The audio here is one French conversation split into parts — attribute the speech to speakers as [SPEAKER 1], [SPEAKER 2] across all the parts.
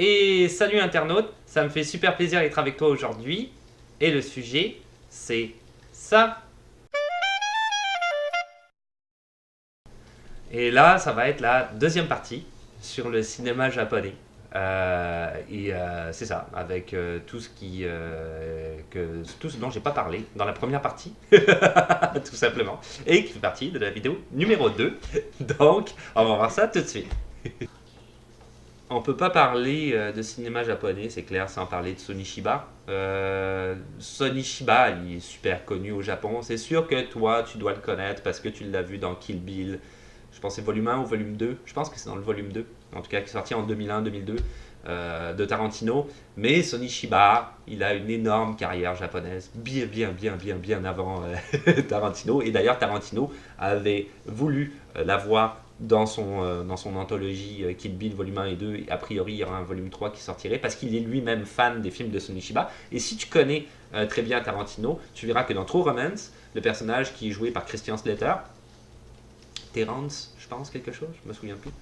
[SPEAKER 1] Et salut internaute, ça me fait super plaisir d'être avec toi aujourd'hui. Et le sujet, c'est ça. Et là, ça va être la deuxième partie sur le cinéma japonais. C'est ça, avec tout ce dont j'ai pas parlé dans la première partie, tout simplement, et qui fait partie de la vidéo numéro 2. Donc, on va voir ça tout de suite. On peut pas parler de cinéma japonais, c'est clair, sans parler de Sony Shiba. Sony Shiba, il est super connu au Japon. C'est sûr que toi, tu dois le connaître parce que tu l'as vu dans Kill Bill. Je pense que c'est volume 1 ou volume 2. Je pense que c'est dans le volume 2. En tout cas, qui est sorti en 2001-2002 de Tarantino. Mais Sony Shiba, il a une énorme carrière japonaise, bien avant Tarantino. Et d'ailleurs, Tarantino avait voulu l'avoir dans son anthologie Kill Bill volume 1 et 2. A priori, il y aura un volume 3 qui sortirait parce qu'il est lui-même fan des films de Sony Shiba. Et si tu connais très bien Tarantino, tu verras que dans True Romance, le personnage qui est joué par Christian Slater, Terrence, je pense, quelque chose, je me souviens plus.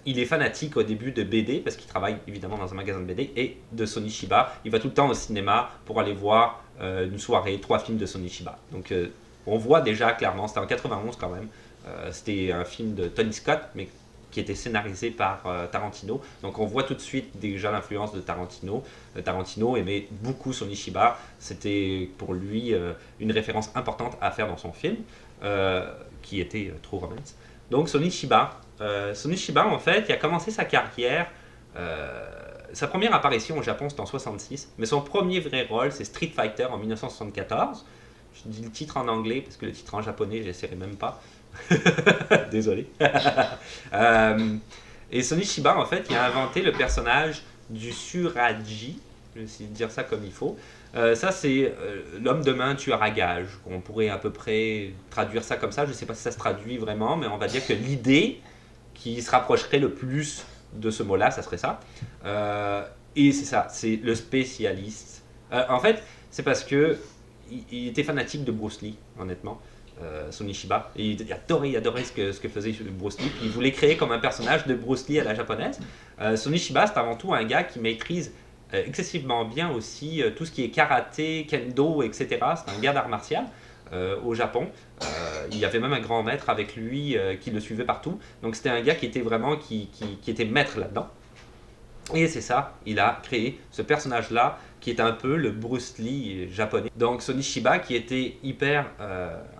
[SPEAKER 1] Il est fanatique au début de BD, parce qu'il travaille évidemment dans un magasin de BD, et de Sony Shiba. Il va tout le temps au cinéma pour aller voir une soirée, 3 films de Sony Shiba. Donc on voit déjà clairement, c'était en 91 quand même, c'était un film de Tony Scott, mais qui était scénarisé par Tarantino. Donc on voit tout de suite déjà l'influence de Tarantino. Tarantino aimait beaucoup Sony Shiba. C'était pour lui une référence importante à faire dans son film, qui était True Romance. Donc Sony Shiba. Sony Shiba, en fait, il a commencé sa carrière. Sa première apparition au Japon, c'était en 66. Mais son premier vrai rôle, c'est Street Fighter en 1974. Je dis le titre en anglais parce que le titre en japonais, j'essaierai même pas. Désolé. Et Sony Shiba, en fait, il a inventé le personnage du Suraji. Je vais essayer de dire ça comme il faut. Ça, c'est l'homme de main tueur à gage. On pourrait à peu près traduire ça comme ça. Je ne sais pas si ça se traduit vraiment, mais on va dire que l'idée qui se rapprocherait le plus de ce mot-là, ça serait ça. Et c'est ça, c'est le spécialiste. En fait, c'est parce que il était fanatique de Bruce Lee, honnêtement. Sony Shiba. Et il adorait ce que faisait Bruce Lee. Puis il voulait créer comme un personnage de Bruce Lee à la japonaise. Sony Shiba, c'est avant tout un gars qui maîtrise excessivement bien aussi tout ce qui est karaté, kendo, etc. C'est un gars d'art martial au Japon. Il y avait même un grand maître avec lui qui le suivait partout. Donc c'était un gars qui était vraiment qui était maître là-dedans. Et c'est ça, il a créé ce personnage-là qui est un peu le Bruce Lee japonais. Donc Sony Shiba qui était hyper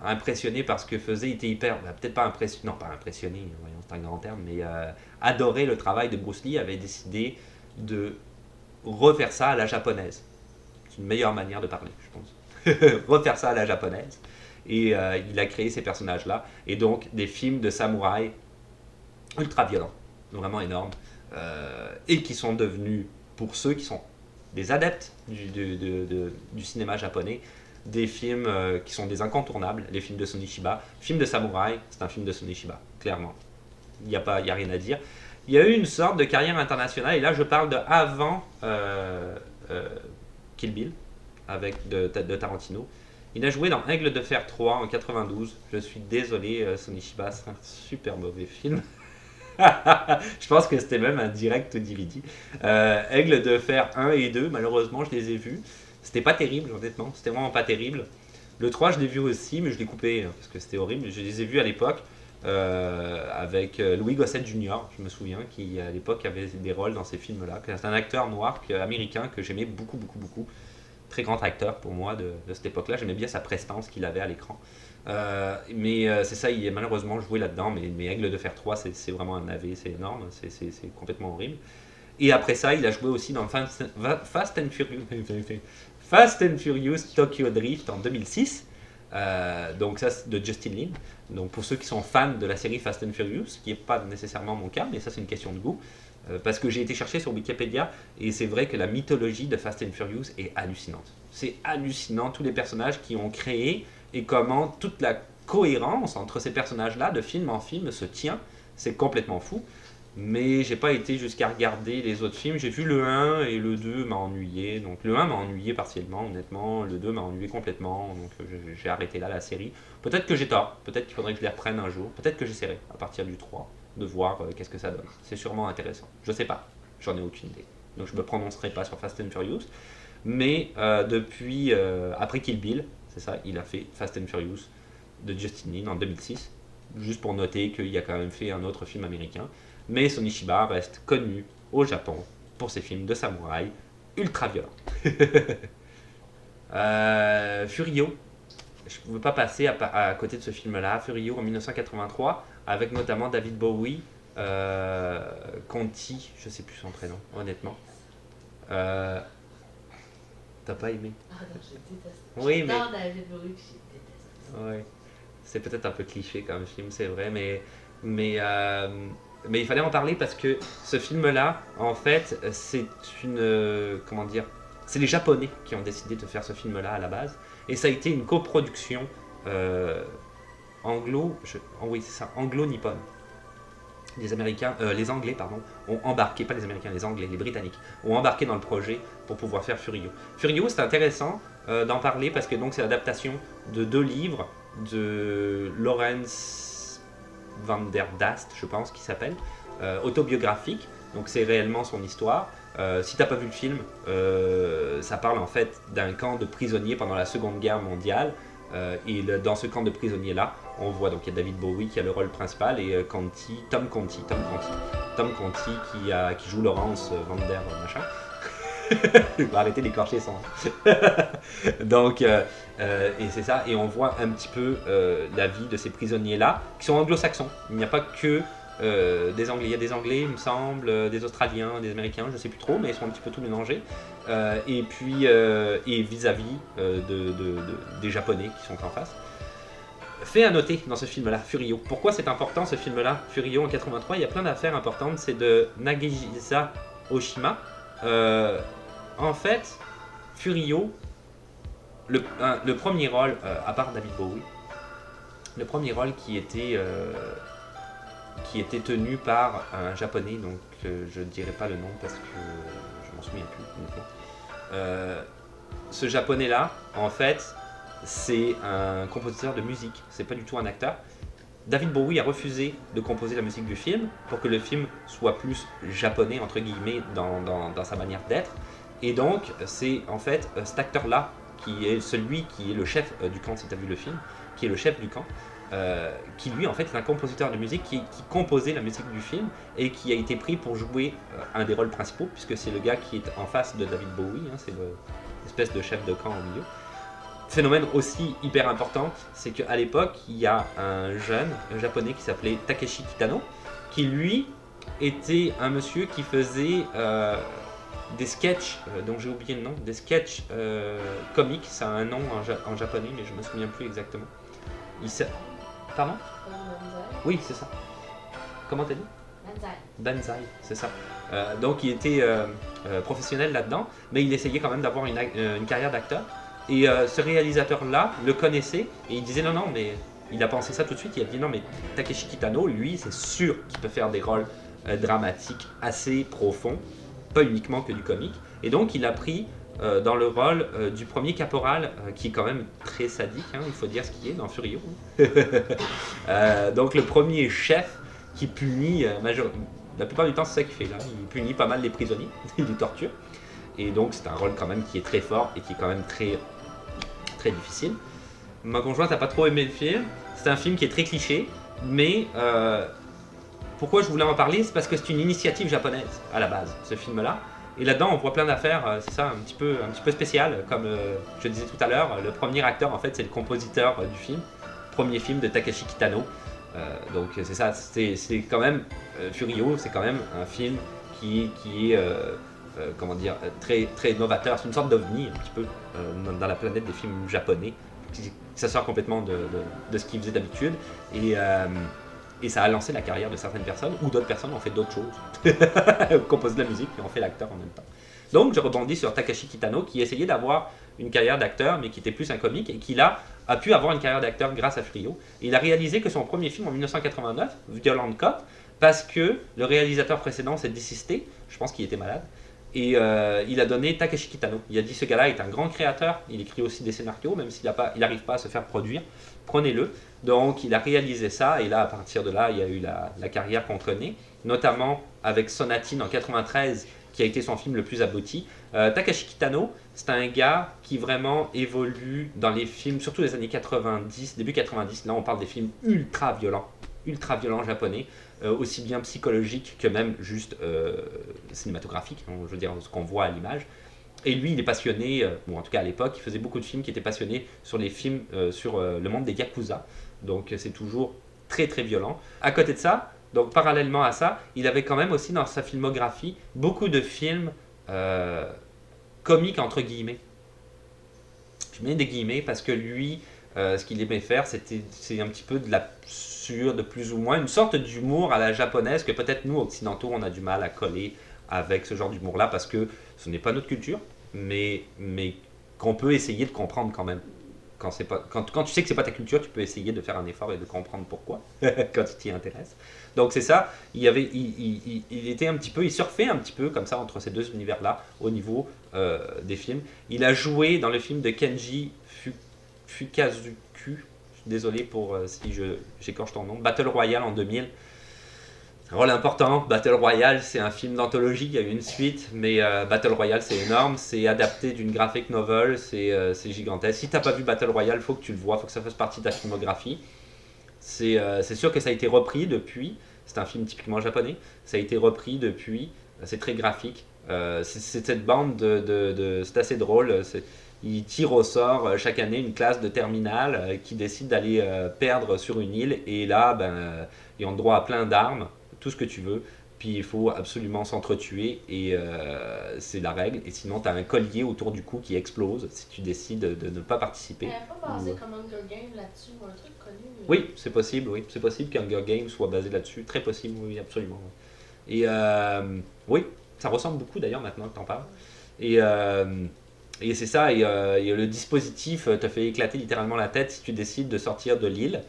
[SPEAKER 1] impressionné par ce que faisait, il était hyper, peut-être pas impressionné, non pas impressionné, voyons c'est un grand terme, mais adorait le travail de Bruce Lee, avait décidé de refaire ça à la japonaise. C'est une meilleure manière de parler, je pense. Refaire ça à la japonaise. Et il a créé ces personnages-là. Et donc des films de samouraï ultra violents, vraiment énormes. Et qui sont devenus, pour ceux qui sont des adeptes du cinéma japonais, des films qui sont des incontournables, les films de Sony Shiba. Film de samouraï, c'est un film de Sony Shiba, clairement. Il n'y a rien à dire. Il y a eu une sorte de carrière internationale, et là je parle de avant Kill Bill, avec de Tarantino. Il a joué dans Aigle de Fer 3 en 92. Je suis désolé, Sony Shiba, c'est un super mauvais film. Je pense que c'était même un direct DVD. Aigle de Fer 1 et 2, malheureusement, je les ai vus. C'était pas terrible, honnêtement. C'était vraiment pas terrible. Le 3, je l'ai vu aussi, mais je l'ai coupé parce que c'était horrible. Je les ai vus à l'époque avec Louis Gossett Jr., je me souviens, qui à l'époque avait des rôles dans ces films-là. C'est un acteur noir américain que j'aimais beaucoup. Très grand acteur pour moi de cette époque-là. J'aimais bien sa prestance qu'il avait à l'écran. C'est ça, il est malheureusement joué là-dedans, mais Aigle de Fer 3, c'est vraiment un navet, c'est énorme, c'est complètement horrible. Et après ça, il a joué aussi dans Fast and Furious Tokyo Drift en 2006. Donc ça, c'est de Justin Lin. Donc pour ceux qui sont fans de la série Fast and Furious, ce qui n'est pas nécessairement mon cas, mais ça c'est une question de goût. Parce que j'ai été chercher sur Wikipédia et c'est vrai que la mythologie de Fast and Furious est hallucinante. C'est hallucinant tous les personnages qui ont créé et comment toute la cohérence entre ces personnages-là, de film en film, se tient. C'est complètement fou. Mais j'ai pas été jusqu'à regarder les autres films. J'ai vu le 1 et le 2 m'a ennuyé. Donc le 1 m'a ennuyé partiellement, honnêtement. Le 2 m'a ennuyé complètement. Donc j'ai arrêté là la série. Peut-être que j'ai tort. Peut-être qu'il faudrait que je les reprenne un jour. Peut-être que j'essaierai à partir du 3 de voir qu'est-ce que ça donne. C'est sûrement intéressant. Je sais pas. j'en ai aucune idée. Donc je me prononcerai pas sur Fast and Furious. Mais depuis, après Kill Bill, c'est ça, il a fait Fast and Furious de Justin Lin en 2006. Juste pour noter qu'il a quand même fait un autre film américain. Mais Sonny Chiba reste connu au Japon pour ses films de samouraï ultra violents. Furio, je ne pouvais pas passer à côté de ce film-là. Furio en 1983, avec notamment David Bowie, Conti, je ne sais plus son prénom, honnêtement. T'as pas aimé?
[SPEAKER 2] Ah non, je déteste.
[SPEAKER 1] Oui, mais...
[SPEAKER 2] J'adore David Bowie, puis je déteste.
[SPEAKER 1] Ouais. C'est peut-être un peu cliché comme film, c'est vrai, mais il fallait en parler parce que ce film-là, en fait, c'est une... comment dire? C'est les Japonais qui ont décidé de faire ce film-là à la base. Et ça a été une coproduction oui, c'est ça, anglo-nippone. Les Anglais, pardon, ont embarqué, pas les Américains, les Anglais, les Britanniques, ont embarqué dans le projet pour pouvoir faire Furio. Furio, c'est intéressant d'en parler parce que donc c'est l'adaptation de 2 livres de Lawrence van der Dast, je pense qu'il s'appelle, autobiographique, donc c'est réellement son histoire. Si t'as pas vu le film, ça parle en fait d'un camp de prisonniers pendant la Seconde Guerre mondiale, dans ce camp de prisonniers là, on voit donc il y a David Bowie qui a le rôle principal et Tom Conti qui joue Laurence van der machin. Il va arrêter d'écorcher son donc et c'est ça, et on voit un petit peu la vie de ces prisonniers là qui sont anglo-saxons. Il n'y a pas que des Anglais, il y a des Anglais il me semble, des Australiens, des Américains, je sais plus trop, mais ils sont un petit peu tous mélangés, et puis et vis-à-vis des Japonais qui sont en face. Fait à noter dans ce film là, Furio. Pourquoi c'est important ce film là, Furio en 83? Il y a plein d'affaires importantes, c'est de Nagisa Oshima. En fait, Furio, le premier rôle, à part David Bowie, le premier rôle qui était tenu par un japonais, donc je ne dirai pas le nom parce que je m'en souviens plus. Ce japonais là, en fait, c'est un compositeur de musique, c'est pas du tout un acteur. David Bowie a refusé de composer la musique du film pour que le film soit plus japonais entre guillemets dans sa manière d'être. Et donc c'est en fait cet acteur-là qui est celui qui est le chef du camp, si tu as vu le film, qui est le chef du camp, qui lui en fait est un compositeur de musique qui composait la musique du film et qui a été pris pour jouer un des rôles principaux, puisque c'est le gars qui est en face de David Bowie, hein, c'est l'espèce de chef de camp au milieu. Phénomène aussi hyper important, c'est qu'à l'époque, il y a un jeune japonais qui s'appelait Takeshi Kitano, qui lui était un monsieur qui faisait des sketchs, dont j'ai oublié le nom, des sketchs comiques, ça a un nom en japonais, mais je me souviens plus exactement. Pardon? Oui, c'est ça. Comment t'as dit? Banzai, c'est ça. Donc il était professionnel là-dedans, mais il essayait quand même d'avoir une carrière d'acteur. Et ce réalisateur-là le connaissait et il disait non, mais il a pensé ça tout de suite. Il a dit non, mais Takeshi Kitano, lui, c'est sûr qu'il peut faire des rôles dramatiques assez profonds, pas uniquement que du comique. Et donc il a pris dans le rôle du premier caporal, qui est quand même très sadique, hein, il faut dire ce qu'il est dans Furio. Donc le premier chef qui punit, la plupart du temps c'est ça qu'il fait là, il punit pas mal les prisonniers, il les torture. Et donc c'est un rôle quand même qui est très fort et qui est quand même très difficile. Ma conjointe n'a pas trop aimé le film, c'est un film qui est très cliché, mais pourquoi je voulais en parler, c'est parce que c'est une initiative japonaise à la base, ce film-là. Et là-dedans on voit plein d'affaires, c'est ça, un petit peu spécial, comme je disais tout à l'heure, le premier acteur en fait c'est le compositeur du film, premier film de Takeshi Kitano. Donc c'est ça, c'est quand même, Furio, c'est quand même un film qui est comment dire, très novateur, c'est une sorte d'ovni un petit peu dans la planète des films japonais, qui sort complètement de ce qu'ils faisaient d'habitude, et ça a lancé la carrière de certaines personnes, ou d'autres personnes ont fait d'autres choses, composent de la musique et ont fait l'acteur en même temps. Donc je rebondis sur Takeshi Kitano qui essayait d'avoir une carrière d'acteur mais qui était plus un comique, et qui là a pu avoir une carrière d'acteur grâce à Furio. Et il a réalisé que son premier film en 1989, Violent Cop, parce que le réalisateur précédent s'est désisté, je pense qu'il était malade, et il a donné Takeshi Kitano. Il a dit ce gars-là est un grand créateur, il écrit aussi des scénarios, même s'il n'arrive pas à se faire produire, prenez-le. Donc il a réalisé ça, et là à partir de là il y a eu la carrière qu'on connaît. notamment avec Sonatine en 93, qui a été son film le plus abouti. Takashi Kitano, c'est un gars qui vraiment évolue dans les films, surtout les années 90, début 90. Là, on parle des films ultra violents japonais, aussi bien psychologiques que même juste cinématographiques, hein, je veux dire ce qu'on voit à l'image. Et lui, il est passionné, bon, en tout cas à l'époque, il faisait beaucoup de films qui étaient passionnés sur les films sur le monde des Yakuza. Donc c'est toujours très violent. À côté de ça, donc parallèlement à ça, il avait quand même aussi dans sa filmographie beaucoup de films comiques entre guillemets. Je mets des guillemets parce que lui, ce qu'il aimait faire, c'est un petit peu de l'absurde, plus ou moins, une sorte d'humour à la japonaise que peut-être nous, occidentaux, on a du mal à coller avec ce genre d'humour-là parce que ce n'est pas notre culture, mais qu'on peut essayer de comprendre quand même. Quand tu sais que c'est pas ta culture, tu peux essayer de faire un effort et de comprendre pourquoi quand tu t'y intéresses. Donc c'est ça, il était un petit peu, il surfait un petit peu comme ça entre ces deux univers-là au niveau des films. Il a joué dans le film de Kenji Fukazuki, je suis désolé pour si j'écorche ton nom, Battle Royale en 2000. Un rôle important. Battle Royale, c'est un film d'anthologie, il y a eu une suite, mais Battle Royale, c'est énorme. C'est adapté d'une graphic novel, c'est gigantesque. Si t'as pas vu Battle Royale, faut que tu le vois, faut que ça fasse partie de ta filmographie. C'est sûr que ça a été repris depuis. C'est un film typiquement japonais. Ça a été repris depuis. C'est très graphique. C'est cette bande c'est assez drôle. Ils tirent au sort chaque année une classe de terminale qui décide d'aller perdre sur une île. Et là, ils ont droit à plein d'armes, tout ce que tu veux. Puis il faut absolument s'entretuer et c'est la règle. Et sinon, tu as un collier autour du cou qui explose si tu décides de ne pas participer.
[SPEAKER 2] Elle n'a pas basé comme Hunger Games là-dessus ou un truc connu.
[SPEAKER 1] Oui, c'est possible, oui. C'est possible qu'Hunger Games soit basé là-dessus. Très possible, oui, absolument. Et oui, ça ressemble beaucoup d'ailleurs maintenant que tu en parles. Et c'est ça, et le dispositif te fait éclater littéralement la tête si tu décides de sortir de l'île,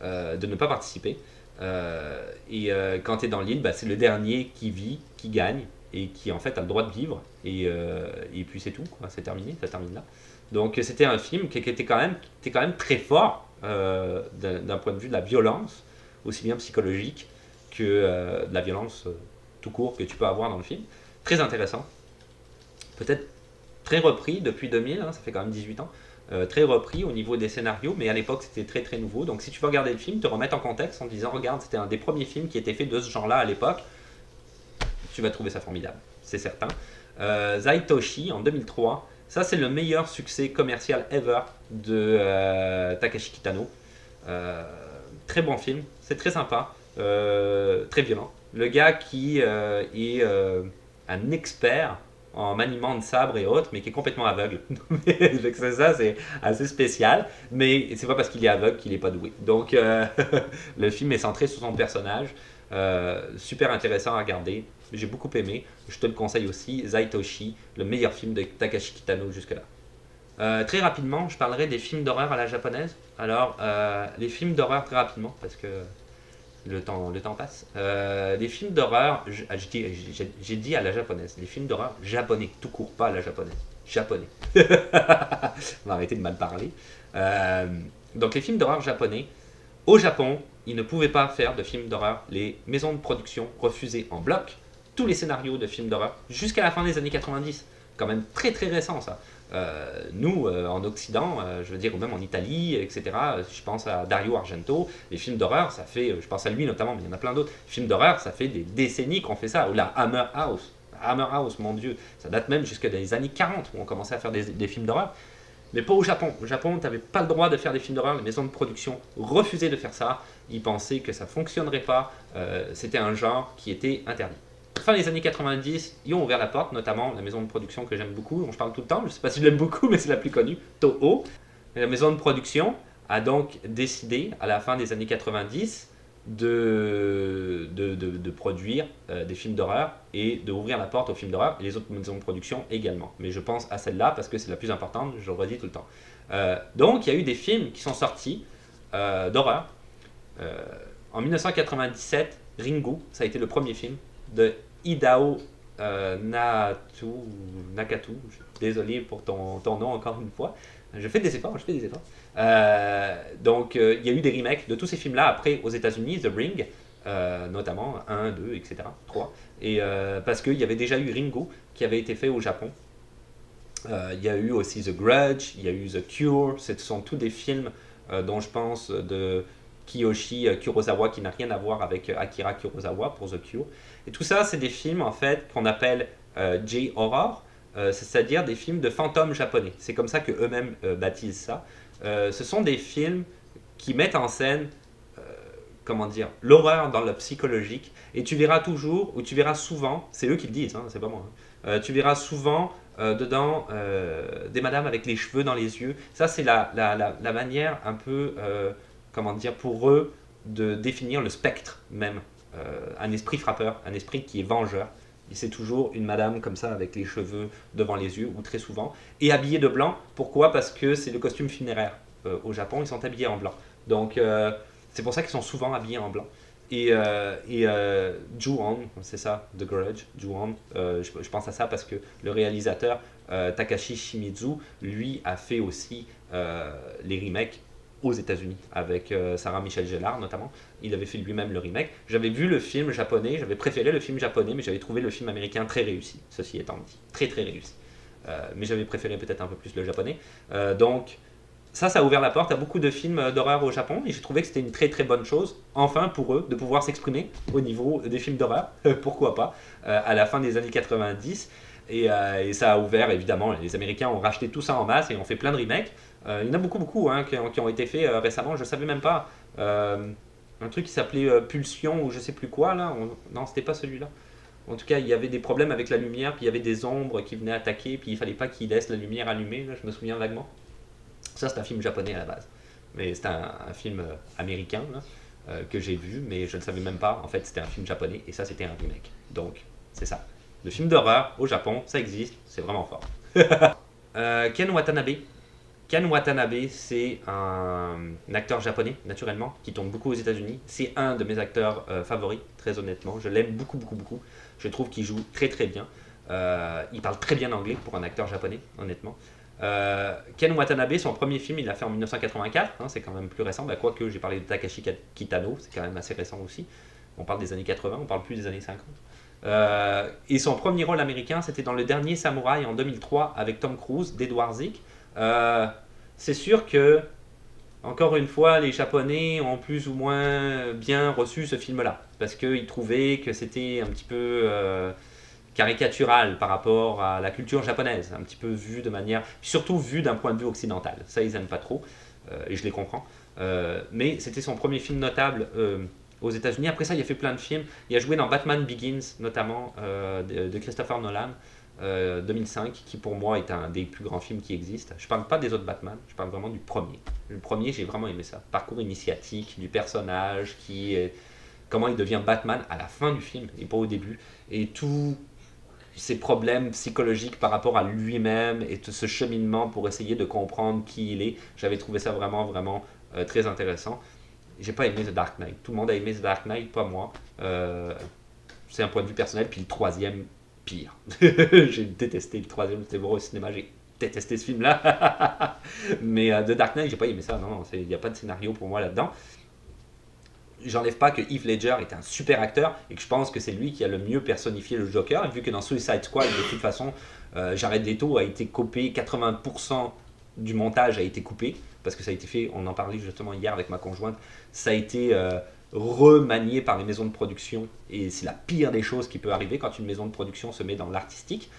[SPEAKER 1] de ne pas participer. Quand tu es dans l'île, c'est le dernier qui vit, qui gagne, et qui en fait a le droit de vivre. Et puis c'est tout, quoi. C'est terminé, ça termine là. Donc c'était un film qui était quand même très fort d'un point de vue de la violence, aussi bien psychologique que de la violence tout court que tu peux avoir dans le film. Très intéressant. Peut-être très repris depuis 2000, hein, ça fait quand même 18 ans. Très repris au niveau des scénarios, mais à l'époque c'était très nouveau. Donc si tu veux regarder le film, te remettre en contexte en disant regarde, c'était un des premiers films qui était fait de ce genre-là à l'époque, tu vas trouver ça formidable, c'est certain. Zaitoshi en 2003, ça c'est le meilleur succès commercial ever de Takashi Kitano. Très bon film, c'est très sympa, très violent. Le gars qui est un expert en maniement de sabre et autres, mais qui est complètement aveugle. C'est ça, c'est assez spécial, mais c'est pas parce qu'il est aveugle qu'il est pas doué. Donc le film est centré sur son personnage, super intéressant à regarder, j'ai beaucoup aimé, je te le conseille aussi, Zaitoshi, le meilleur film de Takashi Kitano jusque-là. Très rapidement, je parlerai des films d'horreur à la japonaise. Alors, les films d'horreur très rapidement, parce que le temps passe. Les films d'horreur, j'ai dit à la japonaise, les films d'horreur japonais, tout court, pas à la japonaise, japonais. On va arrêter de mal parler. Donc les films d'horreur japonais, au Japon, ils ne pouvaient pas faire de films d'horreur. Les maisons de production refusaient en bloc tous les scénarios de films d'horreur jusqu'à la fin des années 90. Quand même très récent ça. Nous, en Occident, je veux dire, ou même en Italie, etc., je pense à Dario Argento, les films d'horreur, ça fait, je pense à lui notamment, mais il y en a plein d'autres, les films d'horreur, ça fait des décennies qu'on fait ça, ou la Hammer House, mon Dieu, ça date même jusque des années 40 où on commençait à faire des films d'horreur, mais pas au Japon. Au Japon, tu n'avais pas le droit de faire des films d'horreur, les maisons de production refusaient de faire ça, ils pensaient que ça ne fonctionnerait pas, c'était un genre qui était interdit. Fin des années 90, ils ont ouvert la porte, notamment la maison de production que j'aime beaucoup, dont je parle tout le temps, je ne sais pas si je l'aime beaucoup, mais c'est la plus connue, Toho. La maison de production a donc décidé, à la fin des années 90, de produire des films d'horreur et d'ouvrir la porte aux films d'horreur, et les autres maisons de production également. Mais je pense à celle-là parce que c'est la plus importante, je le redis tout le temps. Donc il y a eu des films qui sont sortis d'horreur. En 1997, Ringu, ça a été le premier film de Hidao Nakatu, désolé pour ton nom encore une fois, je fais des efforts. Donc il y a eu des remakes de tous ces films-là après aux États-Unis, The Ring, notamment 1, 2, etc., 3. Et parce qu'il y avait déjà eu Ringo qui avait été fait au Japon. Il y a eu aussi The Grudge, il y a eu The Cure, ce sont tous des films dont je pense de Kiyoshi Kurosawa qui n'a rien à voir avec Akira Kurosawa pour The Cure. Et tout ça, c'est des films en fait qu'on appelle J-horror, c'est-à-dire des films de fantômes japonais. C'est comme ça qu'eux-mêmes baptisent ça. Ce sont des films qui mettent en scène comment dire, l'horreur dans le psychologique, et tu verras toujours, ou tu verras souvent, c'est eux qui le disent, hein, c'est pas moi, hein, tu verras souvent dedans des madames avec les cheveux dans les yeux. Ça, c'est la manière un peu, comment dire, pour eux de définir le spectre même. Un esprit frappeur, un esprit qui est vengeur. Et c'est toujours une madame comme ça avec les cheveux devant les yeux, ou très souvent, et habillée de blanc. Pourquoi? Parce que c'est le costume funéraire. Au Japon, ils sont habillés en blanc. Donc, c'est pour ça qu'ils sont souvent habillés en blanc. Et Ju-on, c'est ça, The Grudge, Ju-on, je pense à ça parce que le réalisateur Takashi Shimizu, lui, a fait aussi les remakes aux États-Unis avec Sarah Michelle Gellar notamment. Il avait fait lui-même le remake. J'avais vu le film japonais, j'avais préféré le film japonais, mais j'avais trouvé le film américain très réussi, ceci étant dit. Très très réussi. Mais j'avais préféré peut-être un peu plus le japonais. Donc, ça a ouvert la porte à beaucoup de films d'horreur au Japon et j'ai trouvé que c'était une très très bonne chose, enfin pour eux, de pouvoir s'exprimer au niveau des films d'horreur, pourquoi pas, à la fin des années 90. Et ça a ouvert, évidemment, les Américains ont racheté tout ça en masse et ont fait plein de remakes. Il y en a beaucoup hein, qui ont été faits récemment, je ne savais même pas. Un truc qui s'appelait Pulsion ou je sais plus quoi, là. Non, c'était pas celui-là. En tout cas, il y avait des problèmes avec la lumière, puis il y avait des ombres qui venaient attaquer, puis il fallait pas qu'ils laissent la lumière allumée, là, je me souviens vaguement. Ça, c'est un film japonais à la base. Mais c'est un film américain là, que j'ai vu, mais je ne savais même pas. En fait, c'était un film japonais et ça, c'était un remake. Donc, c'est ça. Le film d'horreur au Japon, ça existe, c'est vraiment fort. Ken Watanabe. Ken Watanabe, c'est un acteur japonais, naturellement, qui tourne beaucoup aux États-Unis. C'est un de mes acteurs favoris, très honnêtement. Je l'aime beaucoup. Je trouve qu'il joue très très bien. Il parle très bien anglais pour un acteur japonais, honnêtement. Ken Watanabe, son premier film, il l'a fait en 1984, hein, c'est quand même plus récent, quoique j'ai parlé de Takashi Kitano, c'est quand même assez récent aussi. On parle des années 80, on parle plus des années 50. Et son premier rôle américain, c'était dans Le Dernier Samouraï en 2003 avec Tom Cruise, d'Edward Zwick. C'est sûr que, encore une fois, les Japonais ont plus ou moins bien reçu ce film-là, parce qu'ils trouvaient que c'était un petit peu caricatural par rapport à la culture japonaise, un petit peu vu de manière, surtout vu d'un point de vue occidental. Ça, ils n'aiment pas trop, et je les comprends. Mais c'était son premier film notable aux États-Unis. Après ça, il a fait plein de films. Il a joué dans Batman Begins, notamment de Christopher Nolan, 2005, qui pour moi est un des plus grands films qui existent. Je parle pas des autres Batman, je parle vraiment du premier. Le premier, j'ai vraiment aimé ça. Parcours initiatique du personnage, comment il devient Batman à la fin du film et pas au début, et tout ses problèmes psychologiques par rapport à lui-même et tout ce cheminement pour essayer de comprendre qui il est. J'avais trouvé ça vraiment très intéressant. J'ai pas aimé The Dark Knight. Tout le monde a aimé The Dark Knight, pas moi. C'est un point de vue personnel. Puis le troisième, pire. J'ai détesté le troisième. C'était vrai au cinéma. J'ai détesté ce film-là. Mais The Dark Knight, j'ai pas aimé ça. Non, il n'y a pas de scénario pour moi là-dedans. J'enlève pas que Heath Ledger est un super acteur et que je pense que c'est lui qui a le mieux personnifié le Joker. Et vu que dans Suicide Squad, de toute façon, Jared Leto a été coupé, 80% du montage a été coupé, parce que ça a été fait, on en parlait justement hier avec ma conjointe, ça a été remanié par les maisons de production et c'est la pire des choses qui peut arriver quand une maison de production se met dans l'artistique.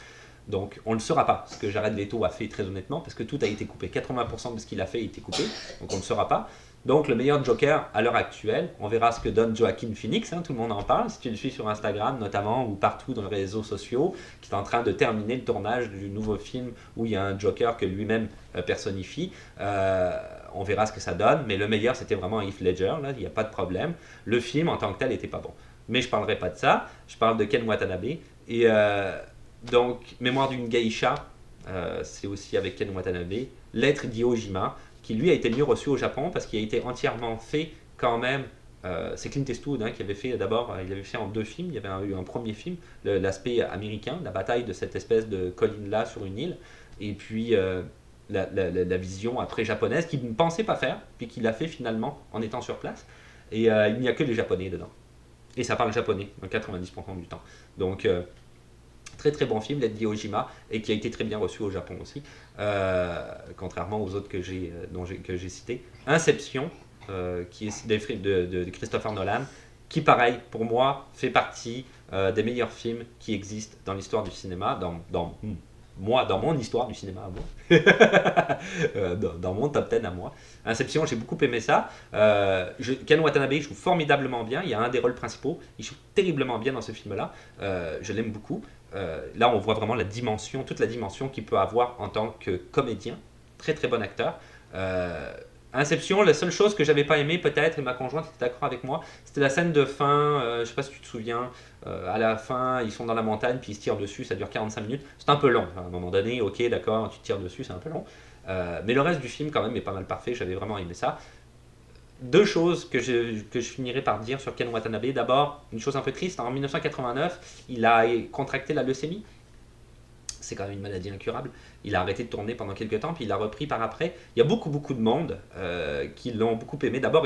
[SPEAKER 1] Donc on ne le saura pas, ce que Jared Leto a fait très honnêtement, parce que tout a été coupé, 80% de ce qu'il a fait a été coupé, donc on ne le saura pas. Donc le meilleur Joker à l'heure actuelle, on verra ce que donne Joaquin Phoenix, hein, tout le monde en parle, si tu le suis sur Instagram notamment ou partout dans les réseaux sociaux, qui est en train de terminer le tournage du nouveau film où il y a un Joker que lui-même personnifie. On verra ce que ça donne, mais le meilleur c'était vraiment Heath Ledger, là, il n'y a pas de problème. Le film en tant que tel n'était pas bon. Mais je ne parlerai pas de ça, je parle de Ken Watanabe. Et donc, Mémoire d'une geisha, c'est aussi avec Ken Watanabe. Lettre d'Iwo-jima, qui lui a été mieux reçu au Japon parce qu'il a été entièrement fait quand même. C'est Clint Eastwood hein, qui avait fait d'abord, il avait fait en 2 films. Il y avait eu un premier film, l'aspect américain, la bataille de cette espèce de colline-là sur une île, et puis la vision après japonaise qu'il ne pensait pas faire, puis qu'il a fait finalement en étant sur place. Et il n'y a que les Japonais dedans. Et ça parle japonais, 90% du temps. Donc, très très bon film, Lady Ojima, et qui a été très bien reçu au Japon aussi, contrairement aux autres que j'ai cités. Inception, qui est de Christopher Nolan, qui pareil, pour moi, fait partie des meilleurs films qui existent dans l'histoire du cinéma, dans mon histoire du cinéma à moi, dans mon top 10 à moi. Inception, j'ai beaucoup aimé ça. Ken Watanabe joue formidablement bien, il y a un des rôles principaux, il joue terriblement bien dans ce film-là, je l'aime beaucoup. Là, on voit vraiment toute la dimension qu'il peut avoir en tant que comédien, très très bon acteur. Inception, la seule chose que j'avais pas aimé peut-être, et ma conjointe était d'accord avec moi, c'était la scène de fin, je sais pas si tu te souviens, à la fin ils sont dans la montagne puis ils se tirent dessus, ça dure 45 minutes, c'est un peu long, à un moment donné, ok d'accord, tu te tires dessus, c'est un peu long, mais le reste du film quand même est pas mal parfait, j'avais vraiment aimé ça. Deux choses que je finirai par dire sur Ken Watanabe. D'abord, une chose un peu triste, en 1989, il a contracté la leucémie. C'est quand même une maladie incurable. Il a arrêté de tourner pendant quelques temps, puis il a repris par après. Il y a beaucoup de monde qui l'ont beaucoup aimé. D'abord,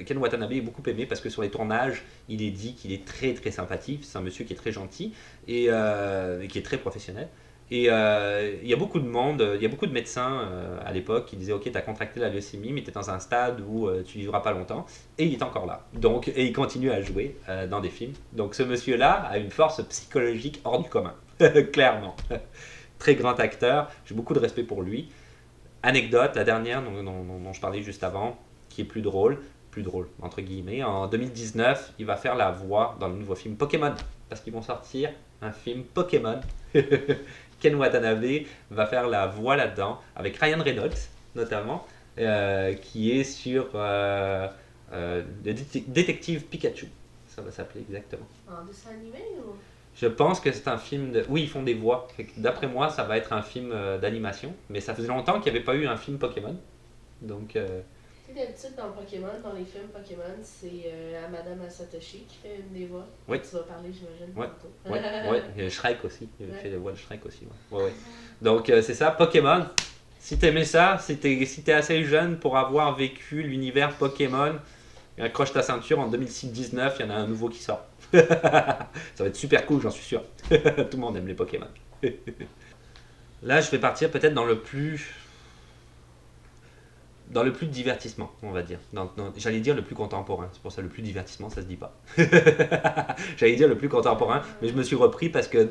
[SPEAKER 1] Ken Watanabe est beaucoup aimé parce que sur les tournages, il est dit qu'il est très très sympathique. C'est un monsieur qui est très gentil et qui est très professionnel. Et il y a beaucoup de monde, il y a beaucoup de médecins à l'époque qui disaient ok, tu as contracté la leucémie, mais tu es dans un stade où tu vivras pas longtemps. Et il est encore là. Donc, et il continue à jouer dans des films. Donc ce monsieur-là a une force psychologique hors du commun, clairement. Très grand acteur, j'ai beaucoup de respect pour lui. Anecdote, la dernière dont je parlais juste avant, qui est plus drôle entre guillemets, en 2019, il va faire la voix dans le nouveau film Pokémon, parce qu'ils vont sortir un film Pokémon. Ken Watanabe va faire la voix là-dedans, avec Ryan Reynolds notamment, qui est sur le détective Pikachu, ça va s'appeler exactement.
[SPEAKER 2] En dessin animé ou?
[SPEAKER 1] Je pense que c'est un film de... Oui, ils font des voix. D'après moi, ça va être un film d'animation. Mais ça faisait longtemps qu'il n'y avait pas eu un film Pokémon. Donc...
[SPEAKER 2] Tu sais, d'habitude, dans Pokémon, dans les films Pokémon, c'est Amada Masatoshi qui fait une des voix.
[SPEAKER 1] Oui.
[SPEAKER 2] Tu vas parler, j'imagine,
[SPEAKER 1] Ouais.
[SPEAKER 2] tantôt.
[SPEAKER 1] Ouais. Shrek aussi. Il
[SPEAKER 2] Ouais.
[SPEAKER 1] fait la voix de Shrek aussi. Ouais. Donc, c'est ça, Pokémon. Si t'aimais ça, si t'es assez jeune pour avoir vécu l'univers Pokémon, accroche ta ceinture, en 2019, il y en a un nouveau qui sort. Ça va être super cool, j'en suis sûr. Tout le monde aime les Pokémon. Là, je vais partir peut-être dans le plus divertissement, on va dire. J'allais dire le plus contemporain, c'est pour ça le plus divertissement, ça se dit pas. J'allais dire le plus contemporain, mais je me suis repris parce que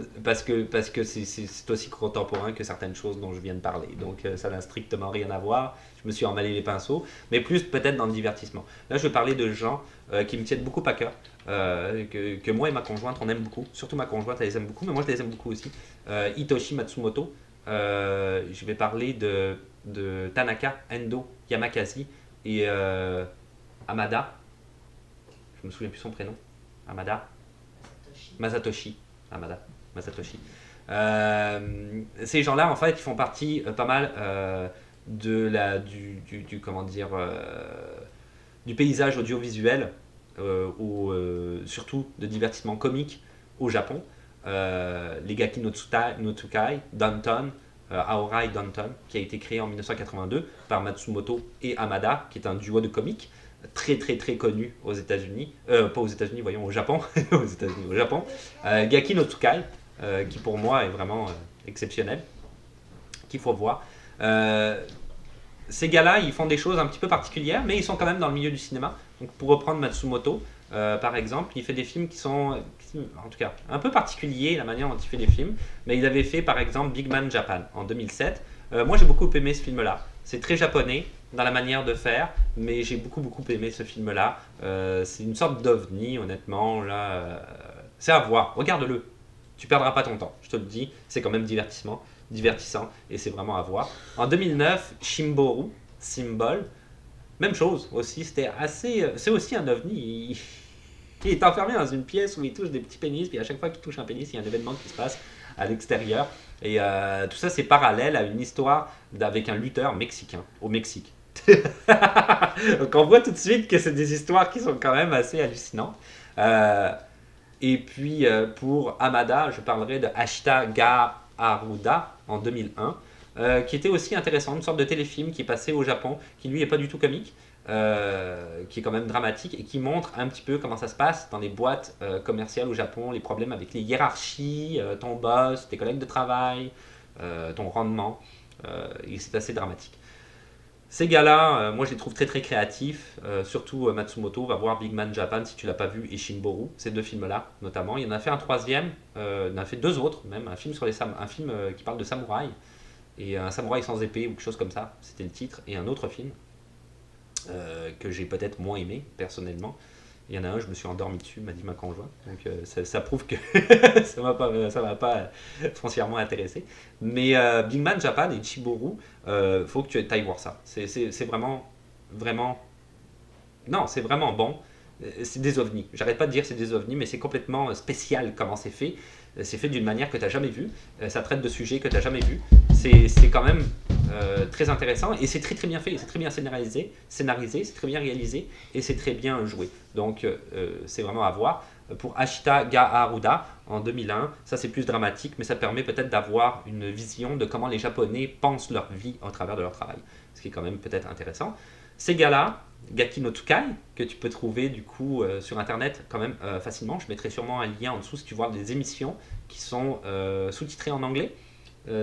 [SPEAKER 1] c'est aussi contemporain que certaines choses dont je viens de parler. Donc ça n'a strictement rien à voir. Je me suis emmêlé les pinceaux, mais plus peut-être dans le divertissement. Là, je vais parler de gens qui me tiennent beaucoup à cœur, que moi et ma conjointe on aime beaucoup. Surtout ma conjointe, elle les aime beaucoup, mais moi je les aime beaucoup aussi. Hitoshi Matsumoto. Je vais parler de Tanaka Endo Yamakasi et Amada. Je me souviens plus son prénom. Amada Masatoshi. Amada Masatoshi. Ces gens-là, en fait, ils font partie pas mal du paysage audiovisuel, surtout de divertissement comique au Japon. Les Gaki no Tsukai, Downton, Aorai Downton, qui a été créé en 1982 par Matsumoto et Amada, qui est un duo de comiques très très très connu aux États-Unis, pas aux États-Unis, voyons au Japon, aux États-Unis, au Japon. Gaki no Tsukai, qui pour moi est vraiment exceptionnel, qu'il faut voir. Ces gars-là, ils font des choses un petit peu particulières, mais ils sont quand même dans le milieu du cinéma. Donc pour reprendre Matsumoto, par exemple, il fait des films qui sont, en tout cas, un peu particuliers, la manière dont il fait des films. Mais il avait fait, par exemple, Big Man Japan en 2007. Moi, j'ai beaucoup aimé ce film-là. C'est très japonais dans la manière de faire, mais j'ai beaucoup aimé ce film-là. C'est une sorte d'ovni, honnêtement. Là, c'est à voir. Regarde-le. Tu perdras pas ton temps, je te le dis. C'est quand même divertissant, et c'est vraiment à voir. En 2009, Shimboru, Symbol. Même chose aussi, c'est aussi un ovni. Il est enfermé dans une pièce où il touche des petits pénis, puis à chaque fois qu'il touche un pénis, il y a un événement qui se passe à l'extérieur. Et tout ça, c'est parallèle à une histoire avec un lutteur mexicain au Mexique. Donc on voit tout de suite que c'est des histoires qui sont quand même assez hallucinantes. Et puis pour Amada, je parlerai de Ashita Ga Aruda en 2001. qui était aussi intéressant, une sorte de téléfilm qui est passé au Japon, qui lui est pas du tout comique, qui est quand même dramatique et qui montre un petit peu comment ça se passe dans les boîtes commerciales au Japon, les problèmes avec les hiérarchies, ton boss, tes collègues de travail, ton rendement, et c'est assez dramatique. Ces gars-là, moi je les trouve très très créatifs, surtout Matsumoto, va voir Big Man Japan si tu l'as pas vu, et Shinboru, ces deux films-là notamment. Il en a fait un troisième, il en a fait deux autres même, un film, un film qui parle de samouraï, et un samouraï sans épée ou quelque chose comme ça, c'était le titre, et un autre film que j'ai peut-être moins aimé personnellement. Il y en a un, je me suis endormi dessus, m'a dit ma conjointe. Donc ça prouve que ça m'a pas foncièrement intéressé. Mais Big Man Japan et Chiboru, faut que tu ailles voir ça. C'est vraiment, vraiment... Non, c'est vraiment bon. C'est des ovnis. J'arrête pas de dire c'est des ovnis, mais c'est complètement spécial comment c'est fait. C'est fait d'une manière que tu n'as jamais vue. Ça traite de sujets que tu n'as jamais vus. C'est quand même très intéressant et c'est très très bien fait. C'est très bien scénarisé, c'est très bien réalisé et c'est très bien joué. Donc c'est vraiment à voir. Pour Ashita ga Aruda en 2001, ça c'est plus dramatique, mais ça permet peut-être d'avoir une vision de comment les Japonais pensent leur vie au travers de leur travail. Ce qui est quand même peut-être intéressant. Ces gars-là, Gaki no Tsukai, que tu peux trouver du coup sur internet quand même facilement. Je mettrai sûrement un lien en dessous si tu vois des émissions qui sont sous-titrées en anglais.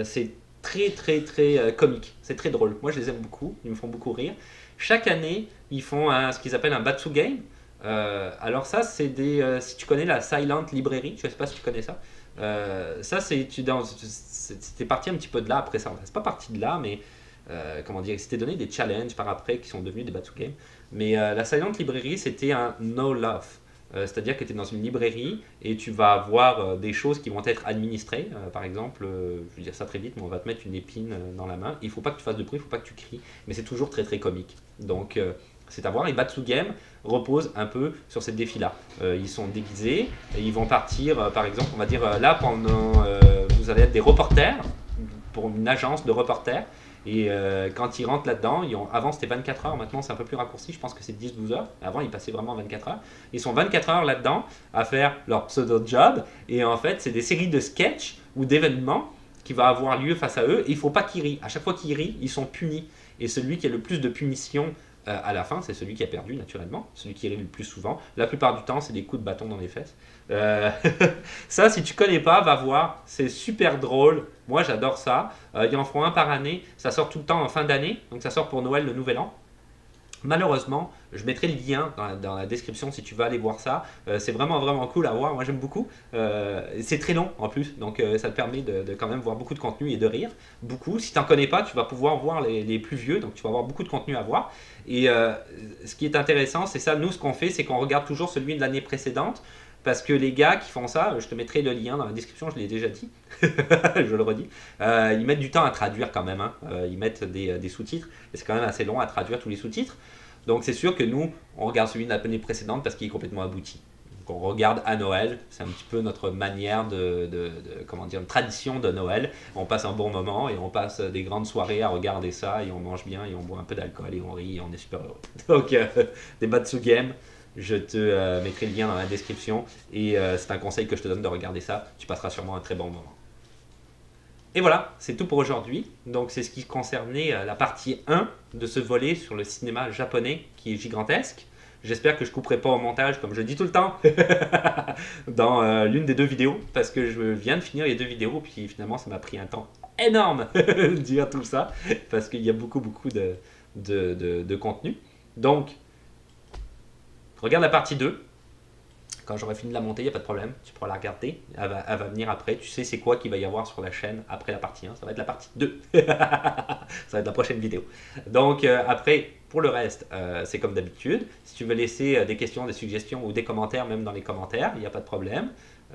[SPEAKER 1] C'est très très très comique, c'est très drôle. Moi je les aime beaucoup, ils me font beaucoup rire. Chaque année, ils font ce qu'ils appellent un Batsu Game. Alors ça, c'est des... si tu connais la Silent Library, je ne sais pas si tu connais ça. Ça, c'était parti un petit peu de là après ça. Enfin, c'est pas parti de là, mais comment dire, c'était donné des challenges par après qui sont devenus des Batsu Games. Mais la Silent Library, c'était un no love. C'est-à-dire que tu es dans une librairie et tu vas avoir des choses qui vont être administrées. Par exemple, je vais dire ça très vite, mais on va te mettre une épine dans la main. Il ne faut pas que tu fasses de bruit, il ne faut pas que tu cries. Mais c'est toujours très très comique. Donc c'est à voir. Et Batsu Game repose un peu sur ces défis-là. Ils sont déguisés et ils vont partir, par exemple, on va dire là, pendant, vous allez être des reporters pour une agence de reporters. Et quand ils rentrent là-dedans, avant c'était 24 heures, maintenant c'est un peu plus raccourci, je pense que c'est 10-12 heures. Avant ils passaient vraiment 24 heures. Ils sont 24 heures là-dedans à faire leur pseudo-job. Et en fait, c'est des séries de sketchs ou d'événements qui vont avoir lieu face à eux. Et il ne faut pas qu'ils rient. À chaque fois qu'ils rient, ils sont punis. Et celui qui a le plus de punitions à la fin, c'est celui qui a perdu naturellement, celui qui rit le plus souvent. La plupart du temps, c'est des coups de bâton dans les fesses. Ça, si tu connais pas, va voir, c'est super drôle. Moi, j'adore ça. Ils en font un par année. Ça sort tout le temps en fin d'année, donc ça sort pour Noël, le Nouvel An. Malheureusement, je mettrai le lien dans la description si tu veux aller voir ça. C'est vraiment vraiment cool à voir. Moi, j'aime beaucoup. C'est très long en plus, donc ça te permet de quand même voir beaucoup de contenu et de rire beaucoup. Si tu n'en connais pas, tu vas pouvoir voir les plus vieux, donc tu vas avoir beaucoup de contenu à voir. Et ce qui est intéressant, c'est ça. Nous, ce qu'on fait, c'est qu'on regarde toujours celui de l'année précédente. Parce que les gars qui font ça, je te mettrai le lien dans la description, je l'ai déjà dit, je le redis, ils mettent du temps à traduire quand même, hein. Ils mettent des sous-titres, et c'est quand même assez long à traduire tous les sous-titres. Donc c'est sûr que nous, on regarde celui de l'année précédente parce qu'il est complètement abouti. Donc on regarde à Noël, c'est un petit peu notre manière comment dire, une tradition de Noël. On passe un bon moment et on passe des grandes soirées à regarder ça et on mange bien et on boit un peu d'alcool et on rit et on est super heureux. Donc des Batsu Game. Je te mettrai le lien dans la description et c'est un conseil que je te donne de regarder ça. Tu passeras sûrement un très bon moment. Et voilà, c'est tout pour aujourd'hui. Donc c'est ce qui concernait la partie 1 de ce volet sur le cinéma japonais qui est gigantesque. J'espère que je ne couperai pas au montage comme je dis tout le temps dans l'une des deux vidéos parce que je viens de finir les deux vidéos puis finalement ça m'a pris un temps énorme de dire tout ça parce qu'il y a beaucoup de contenu. Donc regarde la partie 2. Quand j'aurai fini de la monter, il n'y a pas de problème. Tu pourras la regarder. Elle va venir après. Tu sais c'est quoi qu'il va y avoir sur la chaîne après la partie 1. Ça va être la partie 2. Ça va être la prochaine vidéo. Donc après, pour le reste, c'est comme d'habitude. Si tu veux laisser des questions, des suggestions ou des commentaires, même dans les commentaires, il n'y a pas de problème.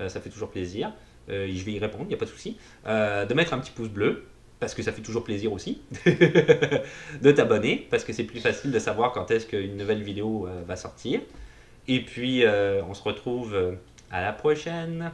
[SPEAKER 1] Ça fait toujours plaisir. Je vais y répondre, il n'y a pas de souci. De mettre un petit pouce bleu. Parce que ça fait toujours plaisir aussi, de t'abonner, parce que c'est plus facile de savoir quand est-ce qu'une nouvelle vidéo va sortir. Et puis, on se retrouve à la prochaine.